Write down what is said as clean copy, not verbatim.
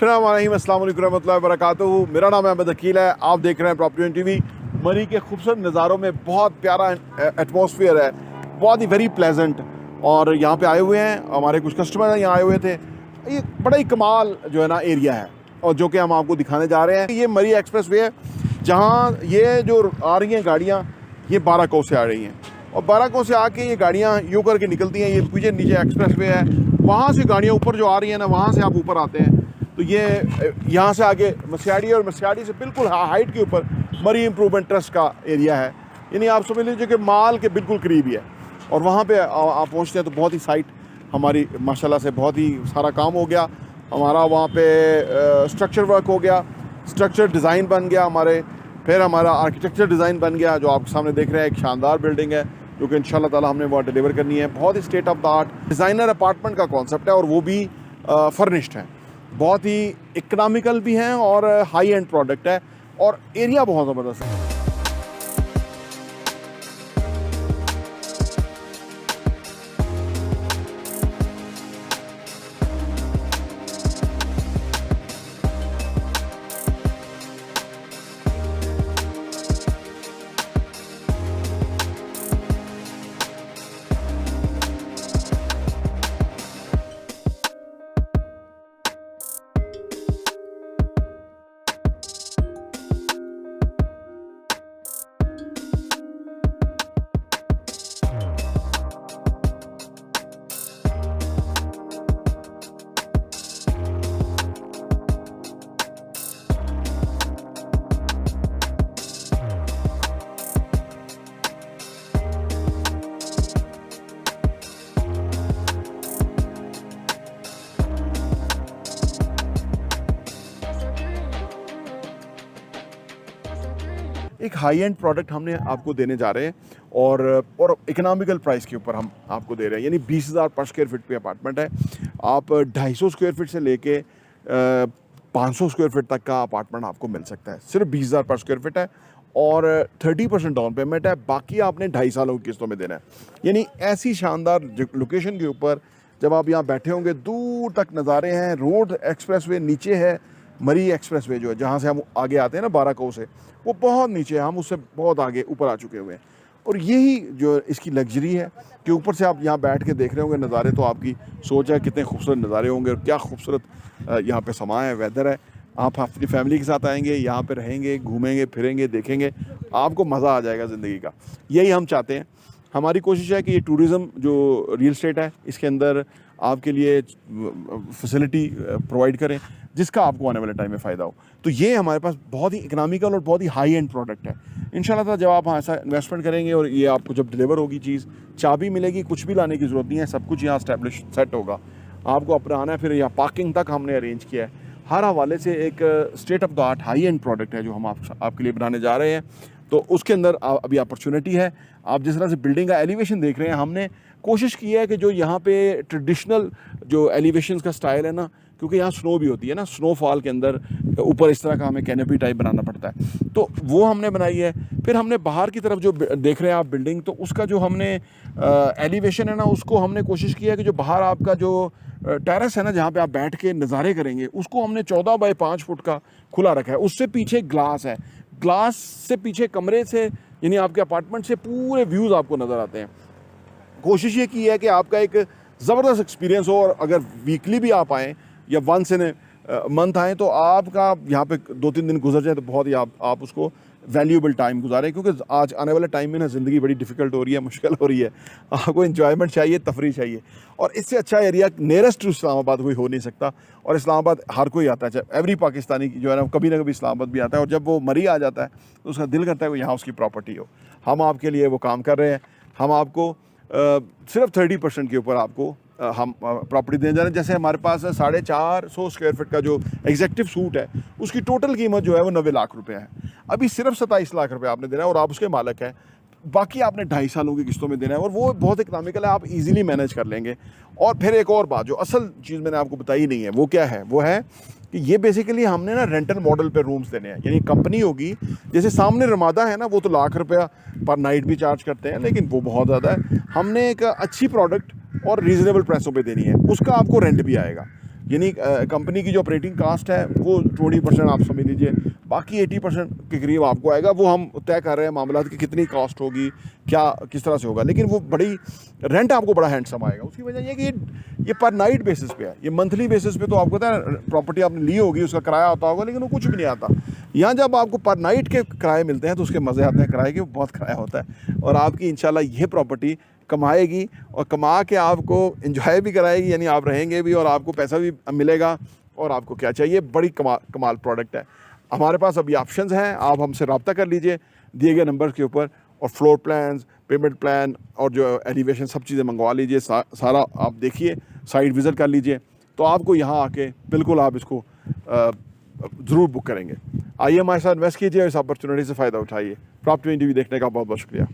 अस्सलाम वालेकुम रहमतुल्लाहि व बरकातुहू। मेरा नाम अहमद अकील है। आप देख रहे हैं प्रॉपर्टी टीवी। मरी के खूबसूरत नज़ारों में बहुत प्यारा एटमॉस्फेयर है, बहुत ही वेरी प्लेजेंट। और यहाँ पे आए हुए हैं हमारे कुछ कस्टमर यहाँ आए हुए थे। ये बड़ा ही कमाल जो है ना एरिया है, और जो कि हम आपको दिखाने जा रहे हैं। ये मरी एक्सप्रेस वे है, जहाँ ये जो आ रही हैं गाड़ियाँ, ये बाराको से आ रही हैं, और बाराको से आके ये गाड़ियाँ यूँ करके निकलती हैं। ये पीछे नीचे एक्सप्रेस वे है, वहाँ से गाड़ियाँ ऊपर जो आ रही हैं ना, वहाँ से आप ऊपर आते हैं तो ये यहाँ से आगे मस्याड़ी, और मस्याड़ी से बिल्कुल हाइट के ऊपर मरी इम्प्रूवमेंट ट्रस्ट का एरिया है। यानी आप समझ लीजिए कि माल के बिल्कुल करीब ही है। और वहाँ पे आप पहुँचते हैं तो बहुत ही साइट हमारी माशाल्लाह से बहुत ही सारा काम हो गया हमारा। वहाँ पे स्ट्रक्चर वर्क हो गया, स्ट्रक्चर डिज़ाइन बन गया हमारे, फिर हमारा आर्किटेक्चर डिज़ाइन बन गया जो आपके सामने देख रहे हैं। एक शानदार बिल्डिंग है जो कि इंशाल्लाह ताला हमने वहाँ डिलीवर करनी है। बहुत ही state of the art designer apartment का कॉन्सेप्ट है, और वो भी फर्निश्ड है। बहुत ही इकनॉमिकल भी हैं और हाई एंड प्रोडक्ट है, और एरिया बहुत ज़बरदस्त है। एक हाई एंड प्रोडक्ट हमने आपको देने जा रहे हैं, और इकोनॉमिकल प्राइस के ऊपर हम आपको दे रहे हैं। यानी 20,000 पर स्क्वायर फीट पे अपार्टमेंट है। आप 250 स्क्वायर फीट से लेके 500 स्क्वायर फीट तक का अपार्टमेंट आपको मिल सकता है। सिर्फ 20,000 पर स्क्वायर फीट है, और 30% डाउन पेमेंट है। बाकी आपने 2.5 सालों की किस्तों में देना है। यानी ऐसी शानदार लोकेशन के ऊपर जब आप यहाँ बैठे होंगे, दूर तक नज़ारे हैं। रोड एक्सप्रेस वे नीचे है, मरी एक्सप्रेस वे जो है जहाँ से हम आगे आते हैं ना बाराको से, वो बहुत नीचे है। हम उससे बहुत आगे ऊपर आ चुके हुए हैं, और यही जो इसकी लग्जरी है कि ऊपर से आप यहाँ बैठ के देख रहे होंगे नज़ारे, तो आपकी सोच है कितने खूबसूरत नज़ारे होंगे, और क्या खूबसूरत यहाँ पे समा है, वेदर है। आप अपनी फैमिली के साथ आएंगे, यहाँ पे रहेंगे, घूमेंगे फिरेंगे, देखेंगे, आपको मज़ा आ जाएगा ज़िंदगी का। यही हम चाहते हैं। हमारी कोशिश है कि ये टूरिज़्म जो रियल एस्टेट है, इसके अंदर आपके लिए फैसिलिटी प्रोवाइड करें जिसका आपको आने वाले टाइम में फ़ायदा हो। तो ये हमारे पास बहुत ही इकनॉमिकल और बहुत ही हाई एंड प्रोडक्ट है। इंशाल्लाह ताला जब आप ऐसा इन्वेस्टमेंट करेंगे, और ये आपको जब डिलीवर होगी चीज़, चाबी मिलेगी, कुछ भी लाने की ज़रूरत नहीं है, सब कुछ यहाँ स्टैब्लिश सेट होगा। आपको अपना आना है, फिर यहाँ पार्किंग तक हमने अरेंज किया है। हर हवाले से एक state of the art high and product है जो हम आपके लिए बनाने जा रहे हैं। तो उसके अंदर अभी अपॉर्चुनिटी है। आप जिस तरह से बिल्डिंग का एलिवेशन देख रहे हैं, हमने कोशिश की है कि जो यहाँ पे ट्रेडिशनल जो एलिवेशन का स्टाइल है ना, क्योंकि यहाँ स्नो भी होती है ना, स्नोफॉल के अंदर ऊपर इस तरह का हमें कैनोपी टाइप बनाना पड़ता है, तो वो हमने बनाई है। फिर हमने बाहर की तरफ जो देख रहे हैं आप बिल्डिंग, तो उसका जो हमने एलिवेशन है ना, उसको हमने कोशिश की है कि जो बाहर आपका जो टेरेस है ना, जहाँ पे आप बैठ के नज़ारे करेंगे, उसको हमने 14 बाई 5 फुट का खुला रखा है। उससे पीछे ग्लास है, ग्लास से पीछे कमरे से, यानी आपके अपार्टमेंट से पूरे व्यूज़ आपको नज़र आते हैं। कोशिश ये की है कि आपका एक ज़बरदस्त एक्सपीरियंस हो, और अगर वीकली भी आप आएँ या वंस इन मंथ आएँ, तो आपका यहाँ पे 2-3 दिन गुजर जाए तो बहुत ही आप उसको वैल्यूएबल टाइम गुजारें। क्योंकि आज आने वाले टाइम में ना ज़िंदगी बड़ी डिफ़िकल्ट हो रही है, मुश्किल हो रही है। आपको एंजॉयमेंट चाहिए, तफरीह चाहिए, और इससे अच्छा एरिया नियरेस्ट टू इस्लामाबाद कोई हो नहीं सकता। और इस्लामाबाद हर कोई आता है, एवरी पाकिस्तानी जो है ना, कभी ना कभी इस्लामाबाद भी आता है, और जब वो मरी आ जाता है तो उसका दिल करता है वो यहाँ उसकी प्रॉपर्टी हो। हम आपके लिए वो काम कर रहे हैं। हम आपको सिर्फ 30% के ऊपर आपको हम प्रॉपर्टी देने जा रहे हैं। जैसे हमारे पास 450 स्क्वायर फीट का जो एग्जेक्टिव सूट है, उसकी टोटल कीमत जो है वो 90 लाख रुपए है। अभी सिर्फ 27 लाख रुपए आपने देना है, और आप उसके मालिक हैं। बाकी आपने 2.5 सालों की किस्तों में देना है, और वो बहुत इकनॉमिकल है, आप इजीली मैनेज कर लेंगे। और फिर एक और बात जो असल चीज़ मैंने आपको बताई नहीं है, वो क्या है, वो है कि ये बेसिकली हमने ना रेंटल मॉडल पे रूम्स देने हैं। यानी कंपनी होगी, जैसे सामने रमादा है ना, वो तो लाख रुपया पर नाइट भी चार्ज करते हैं, लेकिन वो बहुत ज़्यादा है। हमने एक अच्छी प्रोडक्ट और रीज़नेबल प्राइसों पे देनी है, उसका आपको रेंट भी आएगा। यानी कंपनी की जो ऑपरेटिंग कास्ट है वो 20% आप समझ लीजिए, बाकी 80% के करीब आपको आएगा। वो हम तय कर रहे हैं मामला की कितनी कॉस्ट होगी, क्या किस तरह से होगा, लेकिन वो बड़ी रेंट आपको बड़ा हैंडसम आएगा। उसकी वजह ये कि ये पर नाइट बेसिस पे है, ये मंथली बेसिस पे तो आपको पता है प्रॉपर्टी आपने ली होगी उसका किराया आता होगा, लेकिन वो कुछ भी नहीं आता। यहाँ जब आपको पर नाइट के किराए मिलते हैं तो उसके मज़े आते हैं, किराए के बहुत किराया होता है। और आपकी इंशाल्लाह ये प्रॉपर्टी कमाएगी और कमा के आपको एंजॉय भी कराएगी, यानी आप रहेंगे भी और आपको पैसा भी मिलेगा। और आपको क्या चाहिए, बड़ी कमाल प्रोडक्ट है। हमारे पास अभी ऑप्शंस हैं, आप हमसे रब्ता कर लीजिए दिए गए नंबर के ऊपर, और फ्लोर प्लान्स, पेमेंट प्लान और जो एलिवेशन सब चीज़ें मंगवा लीजिए। सारा आप देखिए, साइट विज़िट कर लीजिए, तो आपको यहाँ आके बिल्कुल आप इसको ज़रूर बुक करेंगे। आइए हमारे साथ इन्वेस्ट कीजिए और इस अपॉर्चुनिटी से फ़ायदा उठाइए। प्रॉपर्टी इंटरव्यू देखने का बहुत बहुत शुक्रिया।